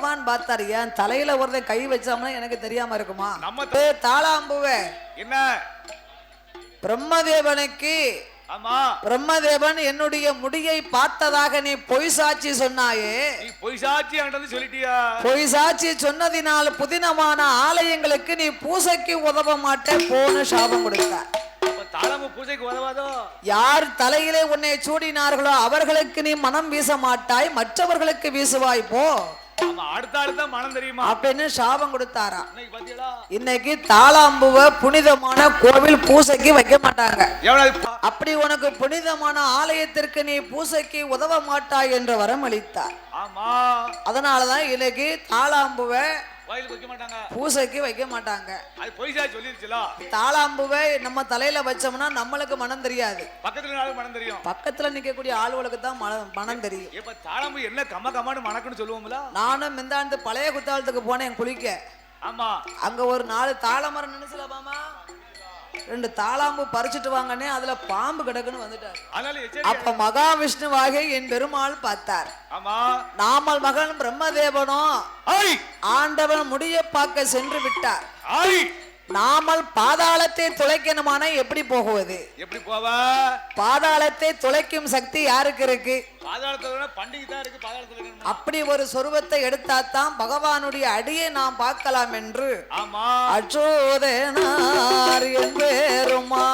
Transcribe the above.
பகவான் பார்த்தாரு, என் தலையில ஒருத்தன் கை வச்சாமனா எனக்கு தெரியாம இருக்குமா? நம்ம தாளாம்புவே என்ன பிரம்மதேவனுக்கு, ஆமா பிரம்மதேவன் என்னுடைய முடியை பார்த்ததாக நீ பொய் சாட்சி சொன்னாயே, நீ பொய் சாட்சி அண்டது சொல்லிட்டியா? பொய் சாட்சி சொன்னதினால் புதினமான ஆலயங்களுக்கு நீ பூசைக்கு உதவ மாட்டே போன்னு சாபம் கொடுத்த. தாளம்பு பூஜைக்கு உதவாதோ? யார் தலையிலே உன்னை சூடினார்களோ அவர்களுக்கு நீ மனம் வீச மாட்டாய், மற்றவர்களுக்கு வீசுவாய் போ. அடுத்த மனம் தெரியுமா அப்படின்னு சாபம் கொடுத்தாரா. பாத்தீங்களா, இன்னைக்கு தாளாம்புவ புனிதமான கோவில் பூசைக்கு வைக்க மாட்டாங்க. அப்படி உனக்கு புனிதமான ஆலயத்திற்கு நீ பூசைக்கு உதவ மாட்டாய் என்று வரம் அளித்தார். ஆமா, அதனாலதான் இன்னைக்கு தாளாம்புவ பூசைக்கு வைக்க மாட்டாங்க. அது பொய் சாட்சி சொல்லிருச்சுல. தாளாம்புவை நம்ம தலையில வச்சோம்னா நம்மளுக்கு மனம் தெரியாது, பக்கத்துல மனம் தெரியும். பக்கத்துல நிக்கக்கூடிய ஆளுகளுக்கு தான் மனம் தெரியும். இப்ப தாளம்பு என்ன கம்ம கம்மான்னு மணக்குன்னு சொல்லுவோம்ல. நானும் இந்த பழைய குத்தாலத்துக்கு போனேன் குளிக்க. ஆமா, அங்க ஒரு 4 தாளமரம் நினைச்சல மாமா, 2 தாளாம்பு பறிச்சுட்டு வாங்கன்னே அதுல பாம்பு கிடக்குன்னு வந்துட்டார். அப்ப மகாவிஷ்ணுவாக என் பெருமாள் பார்த்தார். நாமல் மகன் பிரம்மதேவனோ ஆண்டவன் முடிய பார்க்க சென்று விட்டார். நாமல் பாதாளத்தை துளைக்கணுமான எப்படி போகுவது? எப்படி போவ? பாதாளத்தை துளைக்கும் சக்தி யாருக்கு இருக்கு? அப்படி ஒரு சொருபத்தை எடுத்தாத்தான் பகவானுடைய அடியை நாம் பார்க்கலாம் என்று அச்சோதனார் என்பேருமா